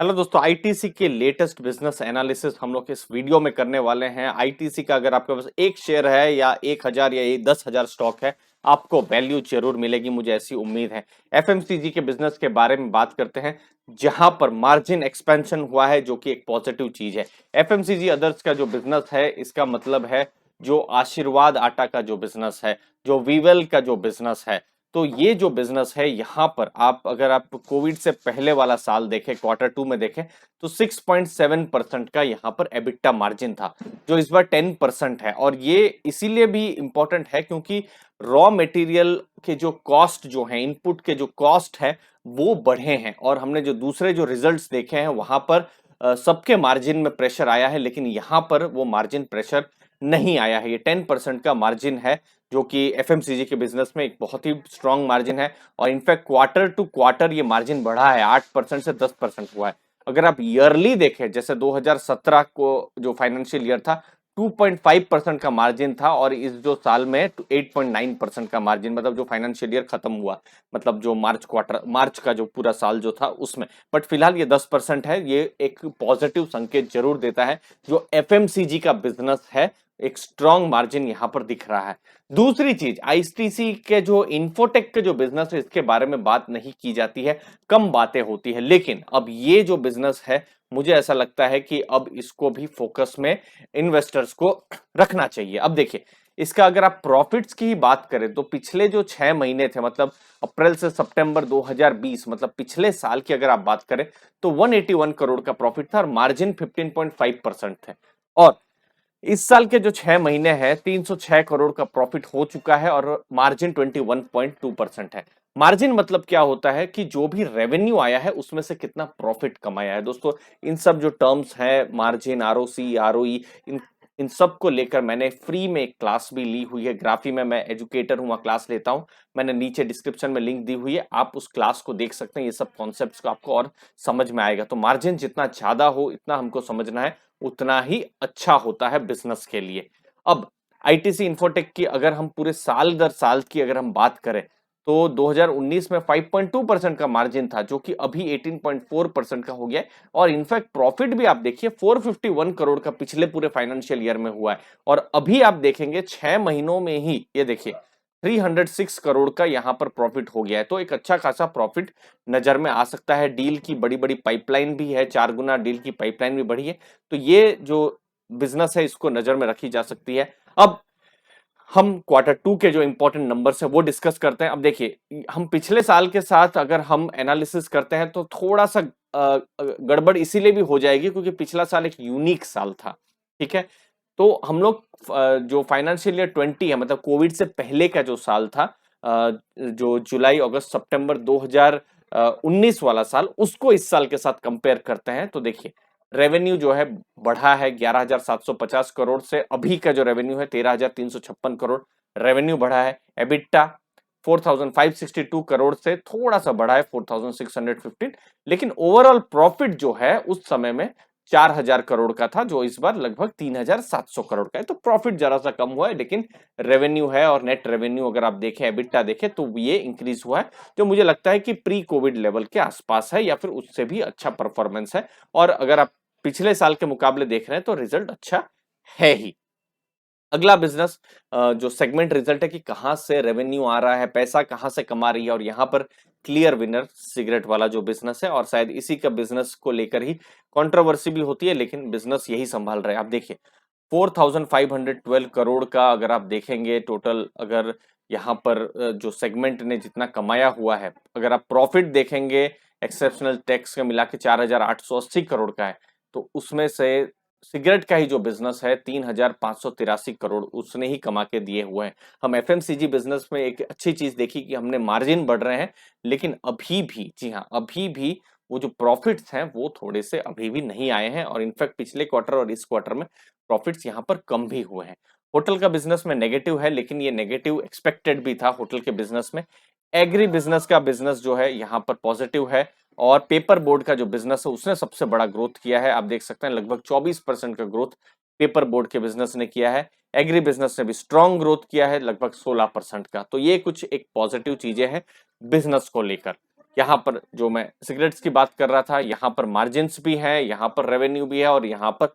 Hello दोस्तों, ITC के latest business analysis हम लोग इस वीडियो में करने वाले हैं। आईटीसी का अगर आपके पास एक शेयर है या 1,000 या 10,000 स्टॉक है, आपको वैल्यू जरूर मिलेगी, मुझे ऐसी उम्मीद है। एफएमसीजी के बिजनेस के बारे में बात करते हैं, जहां पर मार्जिन एक्सपेंशन हुआ है, जो कि एक पॉजिटिव चीज है। एफएमसीजी अदर्स का जो बिजनेस है, इसका मतलब है जो आशीर्वाद आटा का जो बिजनेस है, जो वीवेल का जो बिजनेस है, तो ये जो बिजनेस है यहाँ पर अगर आप कोविड से पहले वाला साल देखें, क्वार्टर 2 में देखें, तो 6.7% का यहाँ पर एबिटा मार्जिन था, जो इस बार 10% है। और ये इसीलिए भी इंपॉर्टेंट है क्योंकि रॉ मटेरियल के जो कॉस्ट जो है, इनपुट के जो कॉस्ट है, वो बढ़े हैं। और हमने जो दूसरे जो रिजल्ट्स देखे हैं वहां पर सबके मार्जिन में प्रेशर आया है, लेकिन यहाँ पर वो मार्जिन प्रेशर नहीं आया है। ये 10% का मार्जिन है, जो कि एफएमसीजी के बिजनेस में एक बहुत ही स्ट्रांग मार्जिन है। और इनफैक्ट क्वार्टर टू क्वार्टर ये मार्जिन बढ़ा है, 8% से 10% हुआ है। अगर आप ईयरली देखें, जैसे 2017 को जो फाइनेंशियल ईयर था, 2.5% का मार्जिन था, और इस जो साल में 8.9% का मार्जिन, मतलब जो फाइनेंशियल ईयर खत्म हुआ, मतलब जो मार्च का जो पूरा साल जो था उसमें। बट फिलहाल ये 10% है। ये एक पॉजिटिव संकेत जरूर देता है। जो एफएमसीजी का बिजनेस है, एक स्ट्रॉन्ग मार्जिन यहां पर दिख रहा है। दूसरी चीज, आईटीसी के जो इंफोटेक के जो बिजनेस है, इसके बारे में बात नहीं की जाती है, कम बातें होती है। लेकिन अब ये जो बिजनेस है, मुझे ऐसा लगता है कि अब इसको भी फोकस में इन्वेस्टर्स को रखना चाहिए। अब देखिए, इसका अगर आप प्रॉफिट्स की ही बात करें, तो पिछले जो 6 महीने थे, मतलब अप्रैल से सितंबर 2020, मतलब पिछले साल की अगर आप बात करें, तो 181 करोड़ का प्रॉफिट था और मार्जिन 15.5% थे। और इस साल के जो 6 महीने हैं, 306 करोड़ का प्रॉफिट हो चुका है और मार्जिन 21.2% है। मार्जिन मतलब क्या होता है कि जो भी रेवेन्यू आया है उसमें से कितना प्रॉफिट कमाया है। दोस्तों, इन सब जो टर्म्स हैं, मार्जिन, आरओसी, आरओई, इन सब को लेकर मैंने फ्री में एक क्लास भी ली हुई है। ग्राफी में मैं एजुकेटर हूं, क्लास लेता हूं। मैंने नीचे डिस्क्रिप्शन में लिंक दी हुई है, आप उस क्लास को देख सकते हैं। ये सब कॉन्सेप्ट्स को आपको और समझ में आएगा। तो मार्जिन जितना ज्यादा हो, इतना हमको समझना है, उतना ही अच्छा होता है बिजनेस के लिए। अब आईटीसी इंफोटेक की अगर हम पूरे साल दर साल की अगर हम बात करें, तो 2019 में 5.2% का मार्जिन था, जो कि अभी 18.4% का हो गया है। और इनफैक्ट प्रॉफिट भी आप देखिए, 451 करोड़ का पिछले पूरे फाइनेंशियल ईयर में हुआ है। और अभी आप देखेंगे 6 महीनों में ही ये देखिए 306 करोड़ का यहां पर प्रॉफिट हो गया है। तो एक अच्छा खासा प्रॉफिट नजर में आ सकता है। डील की बड़ी बड़ी पाइपलाइन भी है, 4 गुना डील की पाइपलाइन भी बढ़ी है। तो ये जो बिजनेस है, इसको नजर में रखी जा सकती है। अब हम क्वार्टर 2 के जो इंपॉर्टेंट नंबर्स है वो डिस्कस करते हैं। अब देखिए, हम पिछले साल के साथ अगर हम एनालिसिस करते हैं, तो थोड़ा सा गड़बड़ इसीलिए भी हो जाएगी क्योंकि पिछला साल एक यूनिक साल था। ठीक है, तो हम लोग जो फाइनेंशियल ईयर 20 है, मतलब कोविड से पहले का जो साल था, जो जुलाई अगस्त सितंबर 2019 वाला साल, उसको इस साल के साथ कंपेयर करते हैं। तो देखिए, रेवेन्यू जो है बढ़ा है 11,750 करोड़ से, अभी का जो रेवेन्यू है 13,356 करोड़ रेवेन्यू बढ़ा है। एबिटा 4,562 करोड़ से थोड़ा सा बढ़ा है, 4,615। लेकिन ओवरऑल प्रॉफिट जो है उस समय में 4,000 करोड़ का था, जो इस बार लगभग 3,700 करोड़ का है। तो प्रॉफिट जरा सा कम हुआ है, लेकिन रेवेन्यू है और नेट रेवेन्यू अगर आप देखें, एबिटा देखें, तो ये इंक्रीज हुआ है, जो मुझे लगता है कि प्री कोविड लेवल के आसपास है या फिर उससे भी अच्छा परफॉर्मेंस है। और अगर आप पिछले साल के मुकाबले देख रहे हैं, तो रिजल्ट अच्छा है ही। अगला बिजनेस जो सेगमेंट रिजल्ट है कि कहां से रेवेन्यू आ रहा है, पैसा कहां से कमा रही है, और यहां पर क्लियर विनर सिगरेट वाला जो बिजनेस है, और शायद इसी का बिजनेस को लेकर ही कंट्रोवर्सी भी होती है, लेकिन बिजनेस यही संभाल रहे हैं। आप देखिए, 4,512 करोड़ का अगर आप देखेंगे टोटल, अगर यहाँ पर जो सेगमेंट ने जितना कमाया हुआ है, अगर आप प्रॉफिट देखेंगे एक्सेप्शनल टैक्स के मिला के 4,880 करोड़ का है, तो उसमें से सिगरेट का ही जो बिजनेस है 3,583 करोड़ उसने ही कमा के दिए हुए हैं। हम एफएमसीजी बिजनेस में एक अच्छी चीज देखी कि हमने मार्जिन बढ़ रहे हैं, लेकिन अभी भी, जी हाँ, अभी भी वो जो प्रॉफिट्स हैं वो थोड़े से अभी भी नहीं आए हैं। और इनफैक्ट पिछले क्वार्टर और इस क्वार्टर में प्रॉफिट्स यहाँ पर कम भी हुए हैं। होटल का बिजनेस में नेगेटिव है, लेकिन ये नेगेटिव एक्सपेक्टेड भी था होटल के बिजनेस में। एग्री बिजनेस का बिजनेस जो है यहाँ पर पॉजिटिव है। और पेपर बोर्ड का जो बिजनेस है उसने सबसे बड़ा ग्रोथ किया है। आप देख सकते हैं लगभग 24% का ग्रोथ पेपर बोर्ड के बिजनेस ने किया है। एग्री बिजनेस ने भी स्ट्रॉन्ग ग्रोथ किया है, लगभग 16% का। तो ये कुछ एक पॉजिटिव चीजें हैं बिजनेस को लेकर। यहाँ पर जो मैं सिगरेट्स की बात कर रहा था, यहाँ पर मार्जिन्स भी हैं, यहाँ पर रेवेन्यू भी है और यहाँ पर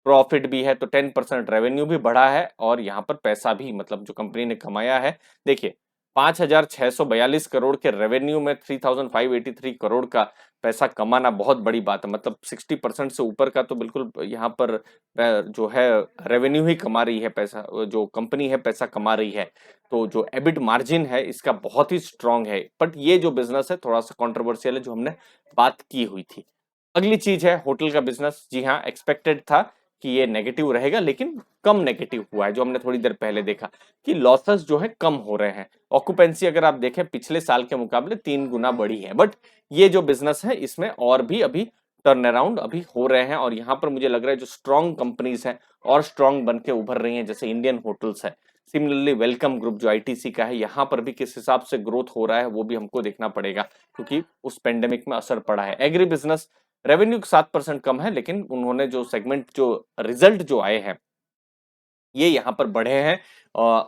प्रॉफिट भी है। तो 10% रेवेन्यू भी बढ़ा है और यहाँ पर पैसा भी मतलब जो कंपनी ने कमाया है, देखिए 5,642 करोड़ के रेवेन्यू में 3,583 करोड़ का पैसा कमाना बहुत बड़ी बात है। मतलब 60% से ऊपर का तो बिल्कुल यहाँ पर जो है रेवेन्यू ही कमा रही है, पैसा जो कंपनी है पैसा कमा रही है। तो जो एबिट मार्जिन है इसका बहुत ही स्ट्रांग है। बट ये जो बिजनेस है थोड़ा सा कंट्रोवर्शियल है, जो हमने बात की हुई थी। अगली चीज है होटल का बिजनेस। जी हाँ, एक्सपेक्टेड था कि ये नेगेटिव रहेगा, लेकिन कम नेगेटिव हुआ है। जो हमने थोड़ी देर पहले देखा कि लॉसेस जो है कम हो रहे हैं। ऑक्यूपेंसी अगर आप देखें पिछले साल के मुकाबले 3 गुना बढ़ी है। बट ये जो बिजनेस है इसमें और भी अभी टर्न अराउंड अभी हो रहे हैं और यहाँ पर मुझे लग रहा है जो स्ट्रॉन्ग कंपनीज हैं और स्ट्रॉन्ग बन के उभर रही हैं, जैसे इंडियन होटल्स है। सिमिलरली वेलकम ग्रुप जो आईटीसी का है, यहाँ पर भी किस हिसाब से ग्रोथ हो रहा है वो भी हमको देखना पड़ेगा, क्योंकि उस पेंडेमिक में असर पड़ा है। एग्री बिजनेस रेवेन्यू 7% कम है, लेकिन उन्होंने जो सेगमेंट जो रिजल्ट जो आए हैं ये यहाँ पर बढ़े हैं।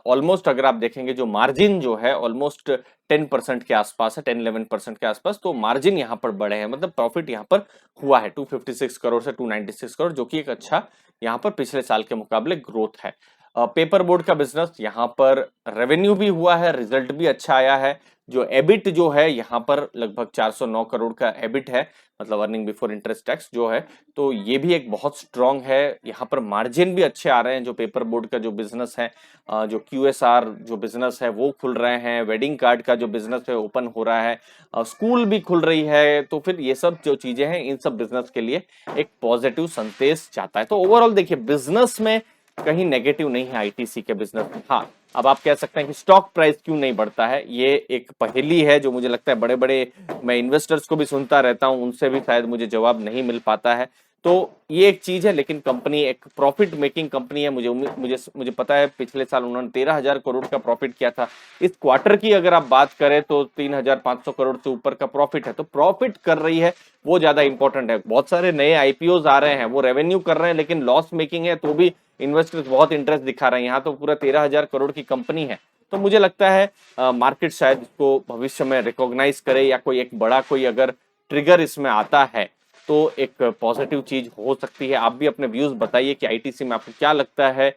ऑलमोस्ट अगर आप देखेंगे जो मार्जिन जो है ऑलमोस्ट 10% के आसपास है, 10-11% के आसपास। तो मार्जिन यहाँ पर बढ़े हैं, मतलब प्रॉफिट यहाँ पर हुआ है 256 करोड़ से 296 करोड़, जो कि एक अच्छा यहाँ पर पिछले साल के मुकाबले ग्रोथ है। पेपर बोर्ड का बिजनेस, यहाँ पर रेवेन्यू भी हुआ है, रिजल्ट भी अच्छा आया है। जो एबिट जो है यहाँ पर लगभग 409 करोड़ का एबिट है, मतलब अर्निंग बिफोर इंटरेस्ट टैक्स जो है। तो ये भी एक बहुत स्ट्रांग है। यहाँ पर मार्जिन भी अच्छे आ रहे हैं। जो पेपर बोर्ड का जो बिजनेस है, जो क्यूएसआर जो बिजनेस है वो खुल रहे हैं, वेडिंग कार्ड का जो बिजनेस है ओपन हो रहा है, स्कूल भी खुल रही है। तो फिर ये सब जो चीजें हैं इन सब बिजनेस के लिए एक पॉजिटिव संदेश जाता है। तो ओवरऑल देखिए बिजनेस में कहीं नेगेटिव नहीं है आईटीसी के बिजनेस में। हाँ, अब आप कह सकते हैं कि स्टॉक प्राइस क्यों नहीं बढ़ता है, ये एक पहेली है जो मुझे लगता है बड़े बड़े मैं इन्वेस्टर्स को भी सुनता रहता हूं, उनसे भी शायद मुझे जवाब नहीं मिल पाता है। तो ये एक चीज है, लेकिन कंपनी एक प्रॉफिट मेकिंग कंपनी है। मुझे पता है पिछले साल उन्होंने 13,000 करोड़ का प्रॉफिट किया था। इस क्वार्टर की अगर आप बात करें तो 3,500 करोड़ से ऊपर का प्रॉफिट है। तो प्रॉफिट कर रही है वो ज्यादा इंपॉर्टेंट है। बहुत सारे नए आईपीओज आ रहे हैं, वो रेवेन्यू कर रहे हैं लेकिन लॉस मेकिंग है, तो भी इन्वेस्टर्स बहुत इंटरेस्ट दिखा रहे हैं। यहाँ तो पूरा 13,000 करोड़ की कंपनी है। तो मुझे लगता है मार्केट शायद इसको भविष्य में रिकॉग्नाइज करे, या कोई एक बड़ा कोई अगर ट्रिगर इसमें आता है तो एक पॉजिटिव चीज हो सकती है। आप भी अपने व्यूज बताइए कि आईटीसी में आपको क्या लगता है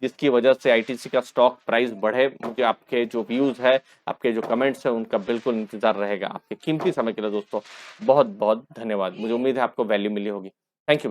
जिसकी वजह से आईटीसी का स्टॉक प्राइस बढ़े। मुझे आपके जो व्यूज है, आपके जो कमेंट्स है, उनका बिल्कुल इंतजार रहेगा। आपके कीमती समय के लिए दोस्तों बहुत बहुत धन्यवाद। मुझे उम्मीद है आपको वैल्यू मिली होगी। Thank you.